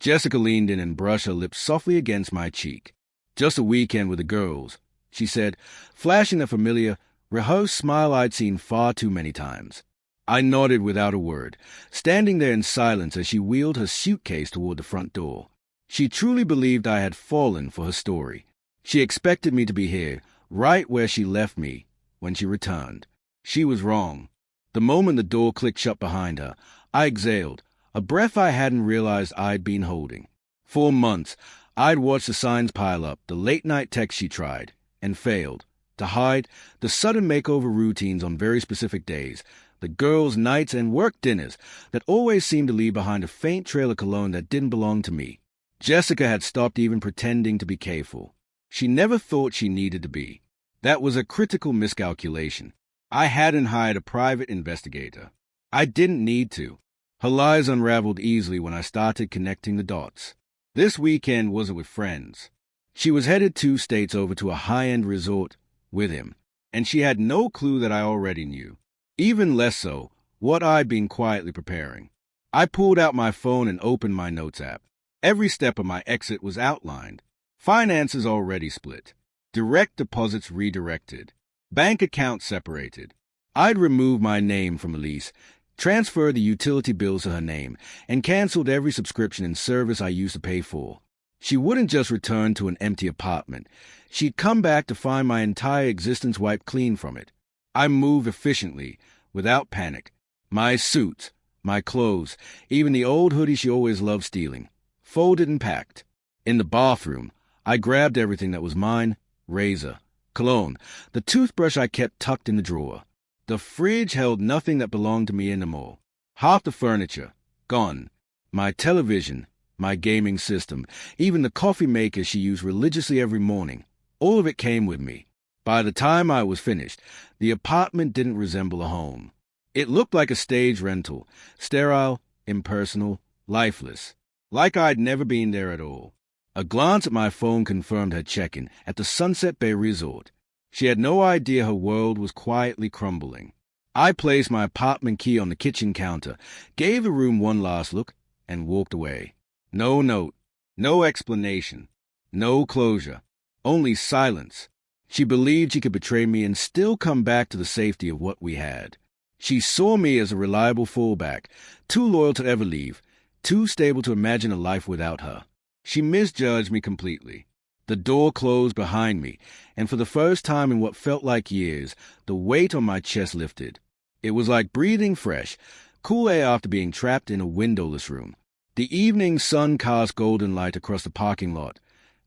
Jessica leaned in and brushed her lips softly against my cheek. "Just a weekend with the girls," she said, flashing the familiar, rehearsed smile I'd seen far too many times. I nodded without a word, standing there in silence as she wheeled her suitcase toward the front door. She truly believed I had fallen for her story. She expected me to be here, right where she left me, when she returned. She was wrong. The moment the door clicked shut behind her, I exhaled, a breath I hadn't realized I'd been holding. For months, I'd watched the signs pile up, the late-night texts she tried, and failed, to hide, the sudden makeover routines on very specific days, the girls' nights and work dinners that always seemed to leave behind a faint trail of cologne that didn't belong to me. Jessica had stopped even pretending to be careful. She never thought she needed to be. That was a critical miscalculation. I hadn't hired a private investigator. I didn't need to. Her lies unraveled easily when I started connecting the dots. This weekend wasn't with friends. She was headed 2 states over to a high-end resort with him, and she had no clue that I already knew. Even less so, what I'd been quietly preparing. I pulled out my phone and opened my notes app. Every step of my exit was outlined. Finances already split. Direct deposits redirected. Bank accounts separated. I'd removed my name from a lease, transferred the utility bills to her name, and canceled every subscription and service I used to pay for. She wouldn't just return to an empty apartment. She'd come back to find my entire existence wiped clean from it. I moved efficiently, without panic. My suits, my clothes, even the old hoodie she always loved stealing, folded and packed. In the bathroom, I grabbed everything that was mine: razor, cologne, the toothbrush I kept tucked in the drawer. The fridge held nothing that belonged to me anymore. Half the furniture, gone. My television, my gaming system, even the coffee maker she used religiously every morning, all of it came with me. By the time I was finished, the apartment didn't resemble a home. It looked like a stage rental, sterile, impersonal, lifeless, like I'd never been there at all. A glance at my phone confirmed her check-in at the Sunset Bay Resort. She had no idea her world was quietly crumbling. I placed my apartment key on the kitchen counter, gave the room one last look, and walked away. No note, no explanation, no closure, only silence. She believed she could betray me and still come back to the safety of what we had. She saw me as a reliable fallback, too loyal to ever leave, too stable to imagine a life without her. She misjudged me completely. The door closed behind me, and for the first time in what felt like years, the weight on my chest lifted. It was like breathing fresh, cool air after being trapped in a windowless room. The evening sun cast golden light across the parking lot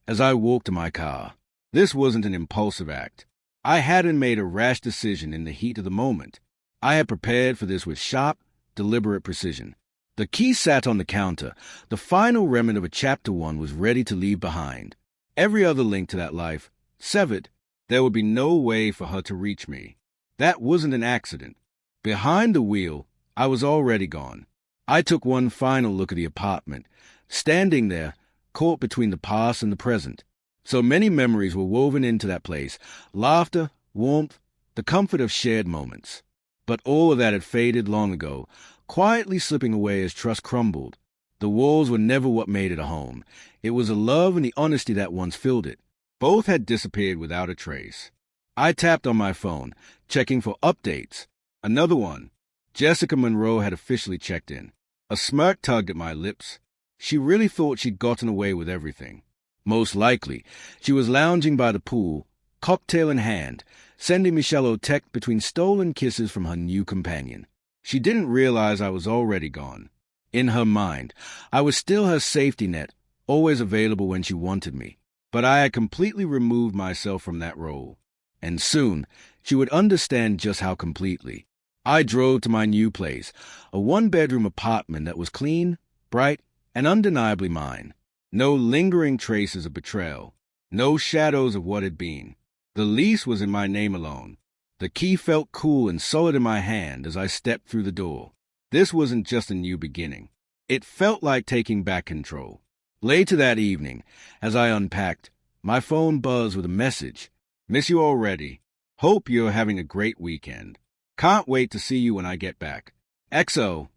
as I walked to my car. This wasn't an impulsive act. I hadn't made a rash decision in the heat of the moment. I had prepared for this with sharp, deliberate precision. The key sat on the counter. The final remnant of a chapter 1 was ready to leave behind. Every other link to that life, severed. There would be no way for her to reach me. That wasn't an accident. Behind the wheel, I was already gone. I took one final look at the apartment, standing there, caught between the past and the present. So many memories were woven into that place: laughter, warmth, the comfort of shared moments. But all of that had faded long ago, quietly slipping away as trust crumbled. The walls were never what made it a home. It was the love and the honesty that once filled it. Both had disappeared without a trace. I tapped on my phone, checking for updates. Another one. Jessica Monroe had officially checked in. A smirk tugged at my lips. She really thought she'd gotten away with everything. Most likely, she was lounging by the pool, cocktail in hand, sending Michelle a text between stolen kisses from her new companion. She didn't realize I was already gone. In her mind, I was still her safety net, always available when she wanted me. But I had completely removed myself from that role. And soon, she would understand just how completely. I drove to my new place, a 1-bedroom apartment that was clean, bright, and undeniably mine. No lingering traces of betrayal. No shadows of what had been. The lease was in my name alone. The key felt cool and solid in my hand as I stepped through the door. This wasn't just a new beginning. It felt like taking back control. Later that evening, as I unpacked, my phone buzzed with a message. "Miss you already. Hope you're having a great weekend. Can't wait to see you when I get back. XO."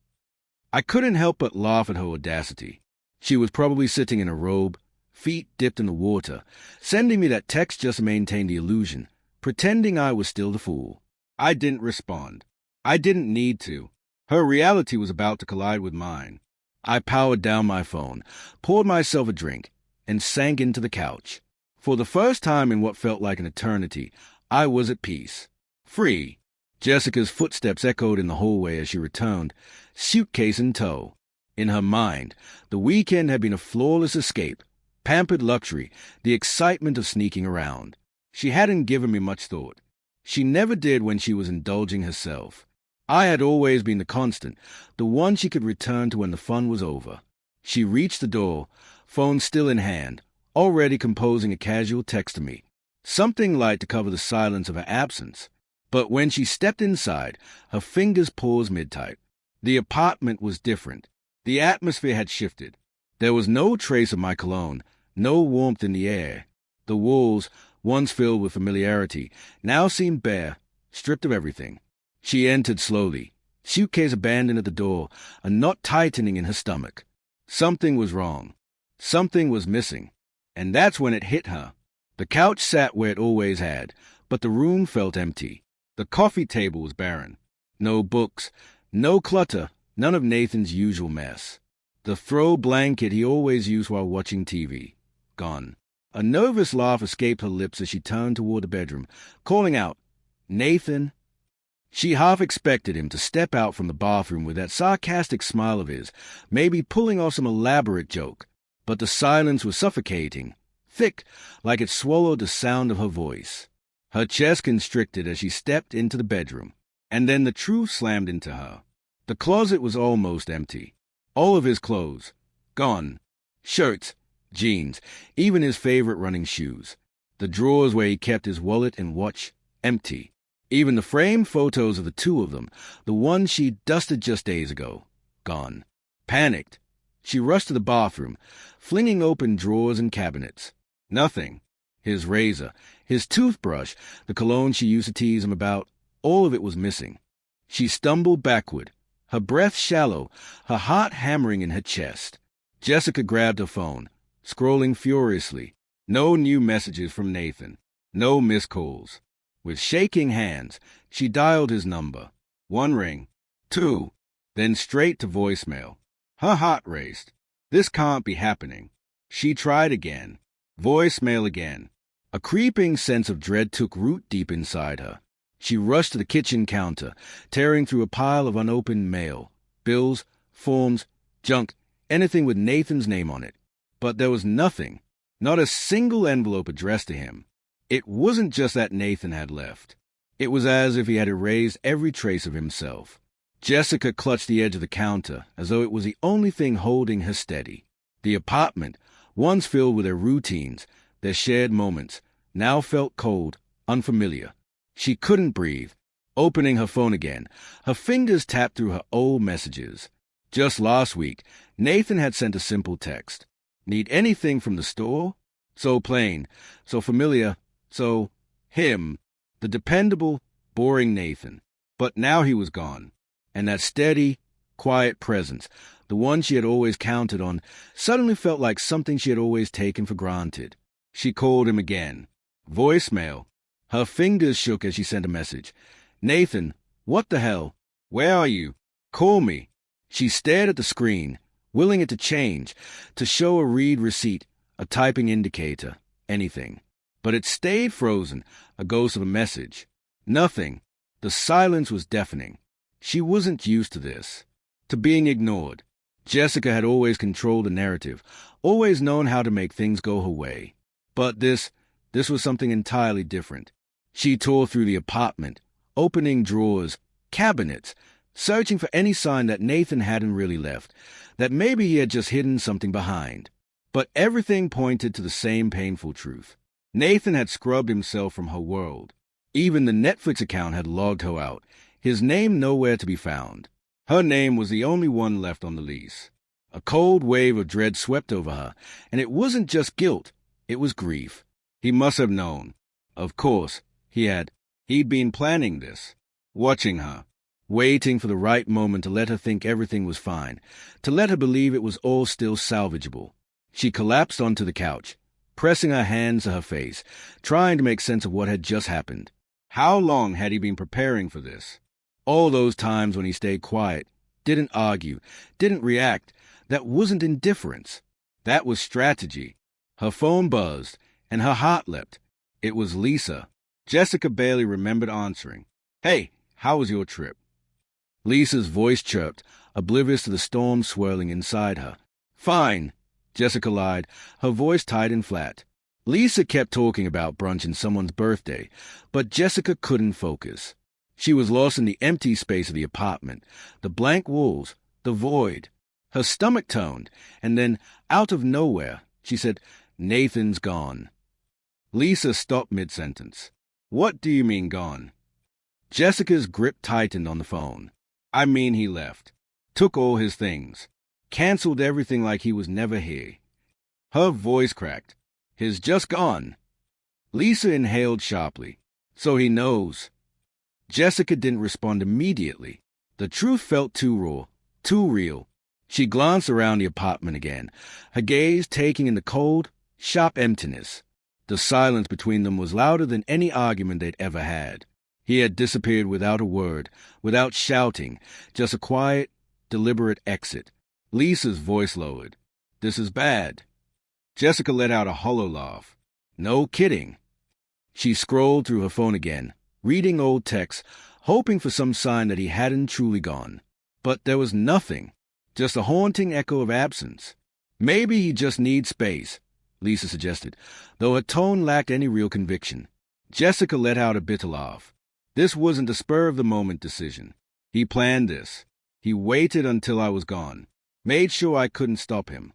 I couldn't help but laugh at her audacity. She was probably sitting in a robe, feet dipped in the water, sending me that text just to maintain the illusion, pretending I was still the fool. I didn't respond. I didn't need to. Her reality was about to collide with mine. I powered down my phone, poured myself a drink, and sank into the couch. For the first time in what felt like an eternity, I was at peace. Free. Jessica's footsteps echoed in the hallway as she returned, suitcase in tow. In her mind, the weekend had been a flawless escape, pampered luxury, the excitement of sneaking around. She hadn't given me much thought. She never did when she was indulging herself. I had always been the constant, the one she could return to when the fun was over. She reached the door, phone still in hand, already composing a casual text to me, something light to cover the silence of her absence. But when she stepped inside, her fingers paused mid-type. The apartment was different. The atmosphere had shifted. There was no trace of my cologne, no warmth in the air. The walls, once filled with familiarity, now seemed bare, stripped of everything. She entered slowly, suitcase abandoned at the door, a knot tightening in her stomach. Something was wrong. Something was missing. And that's when it hit her. The couch sat where it always had, but the room felt empty. The coffee table was barren. No books, no clutter, none of Nathan's usual mess. The throw blanket he always used while watching TV. Gone. A nervous laugh escaped her lips as she turned toward the bedroom, calling out, "Nathan?" She half expected him to step out from the bathroom with that sarcastic smile of his, maybe pulling off some elaborate joke. But the silence was suffocating, thick, like it swallowed the sound of her voice. Her chest constricted as she stepped into the bedroom, and then the truth slammed into her. The closet was almost empty. All of his clothes, gone. Shirts, jeans, even his favorite running shoes. The drawers where he kept his wallet and watch, empty. Even the framed photos of the two of them, the one she dusted just days ago, gone. Panicked, she rushed to the bathroom, flinging open drawers and cabinets. Nothing. His razor, his toothbrush, the cologne she used to tease him about, all of it was missing. She stumbled backward, her breath shallow, her heart hammering in her chest. Jessica grabbed her phone, scrolling furiously. No new messages from Nathan. No missed calls. With shaking hands, she dialed his number. 1 ring, 2, then straight to voicemail. Her heart raced. This can't be happening. She tried again. Voicemail again. A creeping sense of dread took root deep inside her. She rushed to the kitchen counter, tearing through a pile of unopened mail, bills, forms, junk, anything with Nathan's name on it. But there was nothing, not a single envelope addressed to him. It wasn't just that Nathan had left. It was as if he had erased every trace of himself. Jessica clutched the edge of the counter as though it was the only thing holding her steady. The apartment, once filled with their routines, their shared moments, now felt cold, unfamiliar. She couldn't breathe. Opening her phone again, her fingers tapped through her old messages. Just last week, Nathan had sent a simple text. Need anything from the store? So plain, so familiar, so him, the dependable, boring Nathan. But now he was gone, and that steady, quiet presence, the one she had always counted on, suddenly felt like something she had always taken for granted. She called him again. Voicemail. Her fingers shook as she sent a message. "Nathan, what the hell? Where are you? Call me." She stared at the screen, willing it to change, to show a read receipt, a typing indicator, anything. But it stayed frozen, a ghost of a message. Nothing. The silence was deafening. She wasn't used to this, to being ignored. Jessica had always controlled the narrative, always known how to make things go her way. But this was something entirely different. She tore through the apartment, opening drawers, cabinets, searching for any sign that Nathan hadn't really left, that maybe he had just hidden something behind. But everything pointed to the same painful truth. Nathan had scrubbed himself from her world. Even the Netflix account had logged her out, his name nowhere to be found. Her name was the only one left on the lease. A cold wave of dread swept over her, and it wasn't just guilt, it was grief. He must have known. Of course, he'd been planning this, watching her, waiting for the right moment to let her think everything was fine, to let her believe it was all still salvageable. She collapsed onto the couch, pressing her hands to her face, trying to make sense of what had just happened. How long had he been preparing for this? All those times when he stayed quiet, didn't argue, didn't react, that wasn't indifference. That was strategy. Her phone buzzed, and her heart leapt. It was Lisa. Jessica barely remembered answering. "Hey, how was your trip?" Lisa's voice chirped, oblivious to the storm swirling inside her. "Fine," Jessica lied, her voice tight and flat. Lisa kept talking about brunch and someone's birthday, but Jessica couldn't focus. She was lost in the empty space of the apartment, the blank walls, the void. Her stomach turned, and then, out of nowhere, she said, "Nathan's gone." Lisa stopped mid-sentence. "What do you mean gone?" Jessica's grip tightened on the phone. "I mean he left. Took all his things. Cancelled everything like he was never here." Her voice cracked. "He's just gone." Lisa inhaled sharply. "So he knows." Jessica didn't respond immediately. The truth felt too raw, too real. She glanced around the apartment again, her gaze taking in the cold, sharp emptiness. The silence between them was louder than any argument they'd ever had. He had disappeared without a word, without shouting, just a quiet, deliberate exit. Lisa's voice lowered. "This is bad." Jessica let out a hollow laugh. "No kidding." She scrolled through her phone again, reading old texts, hoping for some sign that he hadn't truly gone. But there was nothing, just a haunting echo of absence. "Maybe he just needs space," Lisa suggested, though her tone lacked any real conviction. Jessica let out a bitter laugh. This wasn't a spur-of-the-moment decision. He planned this. He waited until I was gone, made sure I couldn't stop him.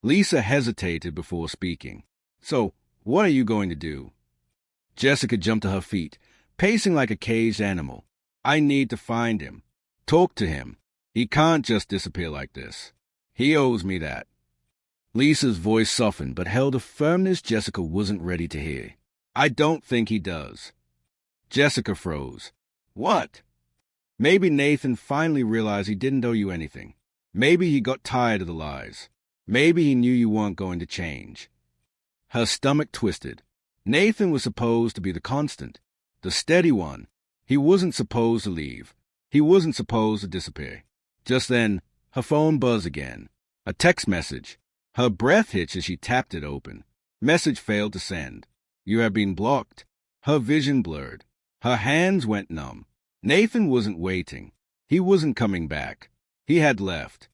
Lisa hesitated before speaking. "So, what are you going to do?" Jessica jumped to her feet, pacing like a caged animal. "I need to find him. Talk to him. He can't just disappear like this. He owes me that." Lisa's voice softened, but held a firmness Jessica wasn't ready to hear. "I don't think he does." Jessica froze. "What?" "Maybe Nathan finally realized he didn't owe you anything. Maybe he got tired of the lies. Maybe he knew you weren't going to change." Her stomach twisted. Nathan was supposed to be the constant, the steady one. He wasn't supposed to leave. He wasn't supposed to disappear. Just then, her phone buzzed again. A text message. Her breath hitched as she tapped it open. Message failed to send. "You have been blocked." Her vision blurred. Her hands went numb. Nathan wasn't waiting. He wasn't coming back. He had left.